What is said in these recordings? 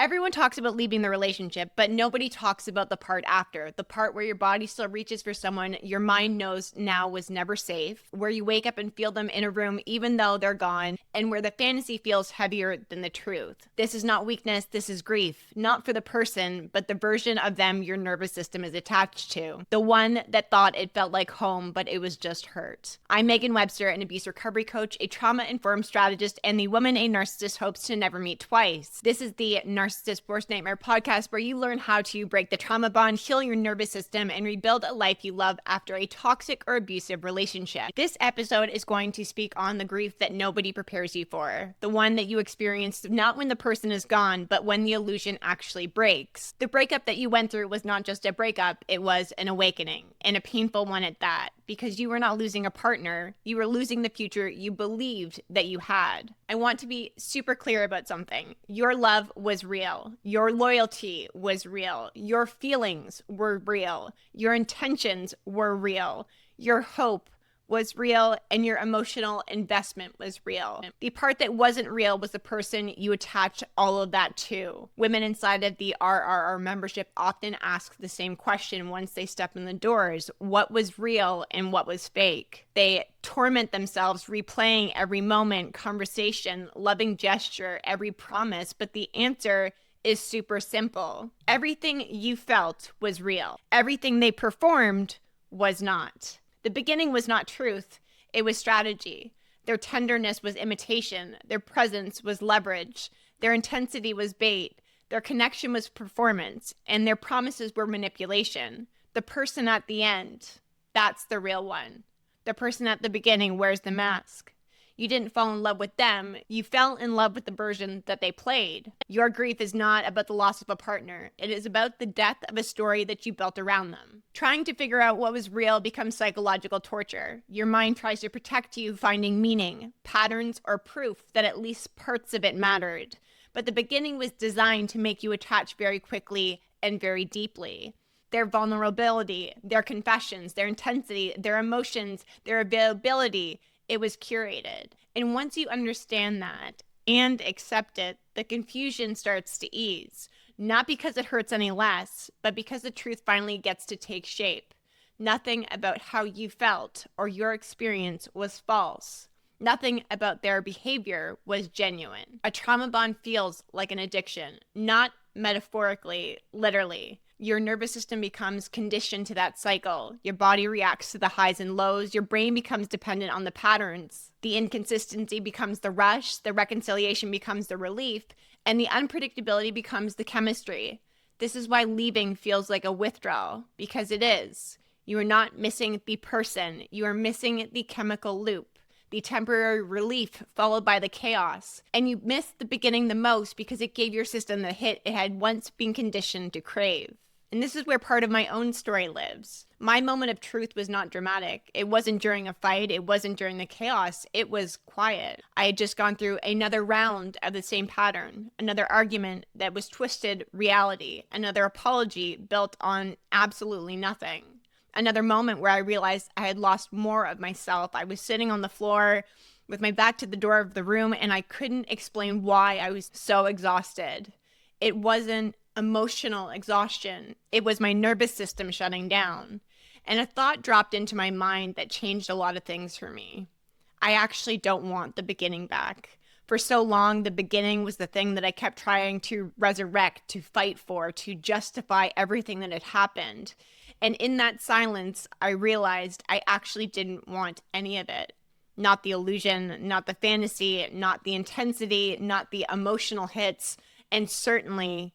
Everyone talks about leaving the relationship, but nobody talks about the part after, the part where your body still reaches for someone your mind knows now was never safe, where you wake up and feel them in a room even though they're gone, and where the fantasy feels heavier than the truth. This is not weakness, this is grief, not for the person, but the version of them your nervous system is attached to. The one that thought it felt like home, but it was just hurt. I'm Meaghan Webster, an abuse recovery coach, a trauma-informed strategist, and the woman a narcissist hopes to never meet twice. This is the Narcissist Worst Nightmare podcast, where you learn how to break the trauma bond, heal your nervous system, and rebuild a life you love after a toxic or abusive relationship. This episode is going to speak on the grief that nobody prepares you for, the one that you experience not when the person is gone, but when the illusion actually breaks. The breakup that you went through was not just a breakup, it was an awakening, and a painful one at that, because you were not losing a partner, you were losing the future you believed that you had. I want to be super clear about something. Your love was real. Your loyalty was real. Your feelings were real. Your intentions were real. Your hope was real, and your emotional investment was real. The part that wasn't real was the person you attached all of that to. Women inside of the RRR membership often ask the same question once they step in the doors: what was real and what was fake? They torment themselves replaying every moment, conversation, loving gesture, every promise, but the answer is super simple. Everything you felt was real. Everything they performed was not. The beginning was not truth, it was strategy. Their tenderness was imitation, their presence was leverage, their intensity was bait, their connection was performance, and their promises were manipulation. The person at the end, that's the real one. The person at the beginning wears the mask. You didn't fall in love with them, you fell in love with the version that they played. Your grief is not about the loss of a partner. It is about the death of a story that you built around them. Trying to figure out what was real becomes psychological torture. Your mind tries to protect you, finding meaning, patterns, or proof that at least parts of it mattered. But the beginning was designed to make you attach very quickly and very deeply. Their vulnerability, their confessions, their intensity, their emotions, their availability, it was curated. And once you understand that and accept it, the confusion starts to ease. Not because it hurts any less, but because the truth finally gets to take shape. Nothing about how you felt or your experience was false. Nothing about their behavior was genuine. A trauma bond feels like an addiction, not metaphorically, literally. Your nervous system becomes conditioned to that cycle. Your body reacts to the highs and lows. Your brain becomes dependent on the patterns. The inconsistency becomes the rush. The reconciliation becomes the relief. And the unpredictability becomes the chemistry. This is why leaving feels like a withdrawal, because it is. You are not missing the person. You are missing the chemical loop. The temporary relief followed by the chaos. And you missed the beginning the most because it gave your system the hit it had once been conditioned to crave. And this is where part of my own story lives. My moment of truth was not dramatic. It wasn't during a fight. It wasn't during the chaos. It was quiet. I had just gone through another round of the same pattern, another argument that was twisted reality, another apology built on absolutely nothing. Another moment where I realized I had lost more of myself. I was sitting on the floor with my back to the door of the room, and I couldn't explain why I was so exhausted. It wasn't emotional exhaustion. It was my nervous system shutting down. And a thought dropped into my mind that changed a lot of things for me. I actually don't want the beginning back. For so long, the beginning was the thing that I kept trying to resurrect, to fight for, to justify everything that had happened. And in that silence, I realized I actually didn't want any of it. Not the illusion, not the fantasy, not the intensity, not the emotional hits, and certainly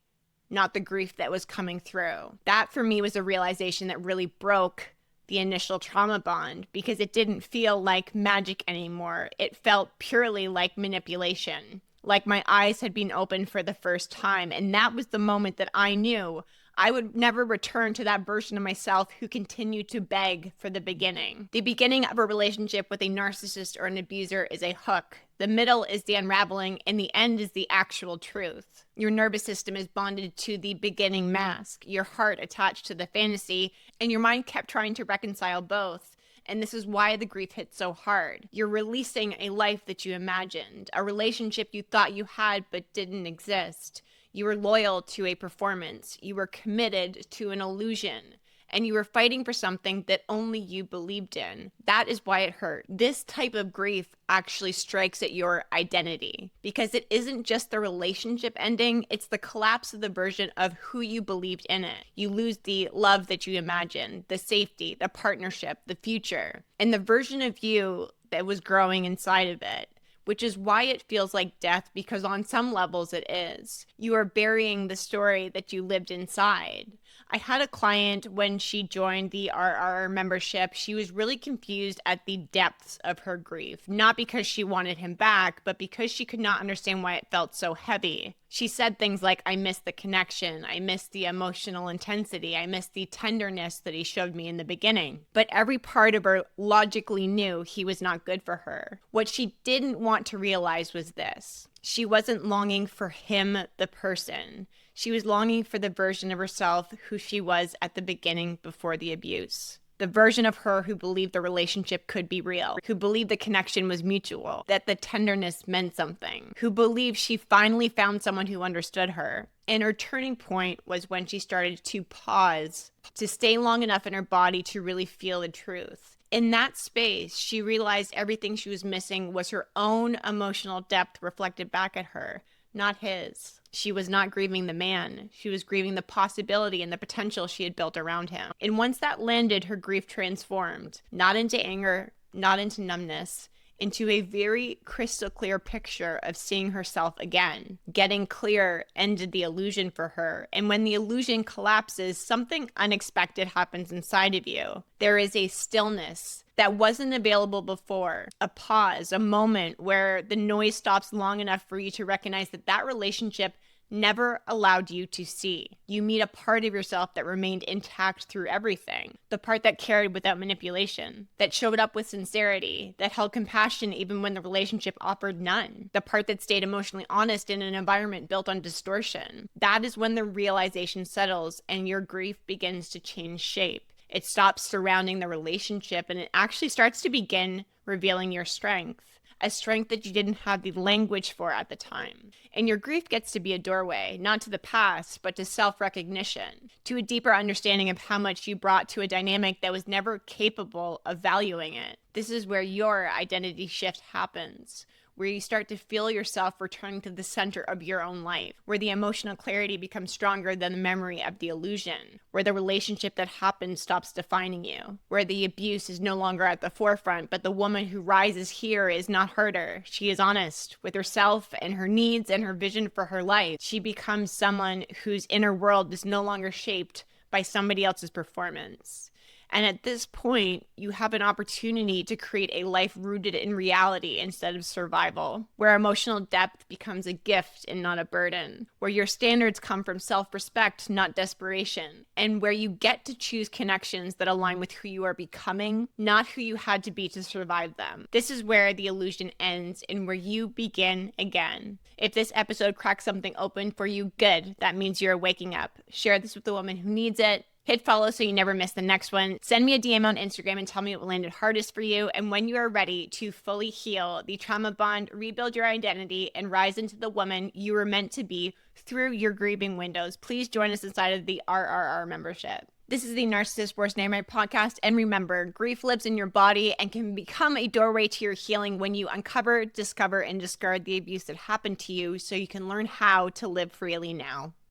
not the grief that was coming through. That for me was a realization that really broke the initial trauma bond, because it didn't feel like magic anymore. It felt purely like manipulation, like my eyes had been opened for the first time. And that was the moment that I knew I would never return to that version of myself who continued to beg for the beginning. The beginning of a relationship with a narcissist or an abuser is a hook. The middle is the unraveling, and the end is the actual truth. Your nervous system is bonded to the beginning mask, your heart attached to the fantasy, and your mind kept trying to reconcile both. And this is why the grief hit so hard. You're releasing a life that you imagined, a relationship you thought you had but didn't exist. You were loyal to a performance. You were committed to an illusion. And you were fighting for something that only you believed in. That is why it hurt. This type of grief actually strikes at your identity because it isn't just the relationship ending, it's the collapse of the version of who you believed in it. You lose the love that you imagined, the safety, the partnership, the future, and the version of you that was growing inside of it. Which is why it feels like death, because on some levels it is. You are burying the story that you lived inside. I had a client when she joined the RR membership, she was really confused at the depths of her grief. Not because she wanted him back, but because she could not understand why it felt so heavy. She said things like, I miss the connection, I miss the emotional intensity, I miss the tenderness that he showed me in the beginning. But every part of her logically knew he was not good for her. What she didn't want to realize was this. She wasn't longing for him, the person. She was longing for the version of herself who she was at the beginning before the abuse. The version of her who believed the relationship could be real, who believed the connection was mutual, that the tenderness meant something, who believed she finally found someone who understood her. And her turning point was when she started to pause, to stay long enough in her body to really feel the truth. In that space, she realized everything she was missing was her own emotional depth reflected back at her, not his. She was not grieving the man. She was grieving the possibility and the potential she had built around him. And once that landed, her grief transformed, not into anger, not into numbness, into a very crystal clear picture of seeing herself again. Getting clear ended the illusion for her. And when the illusion collapses, something unexpected happens inside of you. There is a stillness that wasn't available before, a pause, a moment where the noise stops long enough for you to recognize that that relationship never allowed you to see. You meet a part of yourself that remained intact through everything. The part that cared without manipulation, that showed up with sincerity, that held compassion even when the relationship offered none. The part that stayed emotionally honest in an environment built on distortion. That is when the realization settles and your grief begins to change shape. It stops surrounding the relationship and it actually starts to begin revealing your strength. A strength that you didn't have the language for at the time. And your grief gets to be a doorway, not to the past, but to self-recognition, to a deeper understanding of how much you brought to a dynamic that was never capable of valuing it. This is where your identity shift happens, where you start to feel yourself returning to the center of your own life, where the emotional clarity becomes stronger than the memory of the illusion, where the relationship that happened stops defining you, where the abuse is no longer at the forefront, but the woman who rises here is not harder. She is honest with herself and her needs and her vision for her life. She becomes someone whose inner world is no longer shaped by somebody else's performance. And at this point, you have an opportunity to create a life rooted in reality instead of survival, where emotional depth becomes a gift and not a burden, where your standards come from self-respect, not desperation, and where you get to choose connections that align with who you are becoming, not who you had to be to survive them. This is where the illusion ends and where you begin again. If this episode cracks something open for you, good. That means you're waking up. Share this with the woman who needs it. Hit follow so you never miss the next one. Send me a DM on Instagram and tell me what landed hardest for you. And when you are ready to fully heal the trauma bond, rebuild your identity, and rise into the woman you were meant to be through your grieving windows, please join us inside of the RRR membership. This is the Narcissist Worst Nightmare podcast. And remember, grief lives in your body and can become a doorway to your healing when you uncover, discover, and discard the abuse that happened to you so you can learn how to live freely now.